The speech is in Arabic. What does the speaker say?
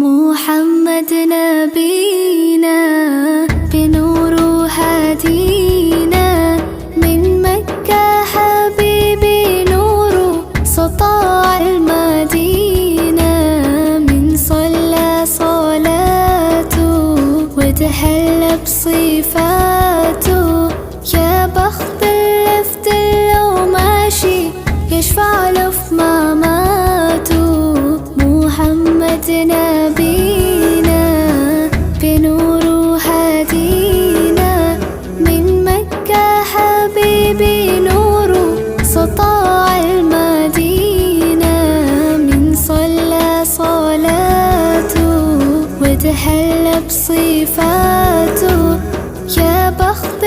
محمد نبينا بنور هدينا من مكة حبيبي نور سطاع المدينة من صلى صلاته وتحلى بصفاته يا بخت اللي في دله ماشي يشفع له في مماته محمد نبينا بنور هدينا من مكة حبيبي نور سطاع المدينة من صلى صلاته وتحلى بصفاته يا بخت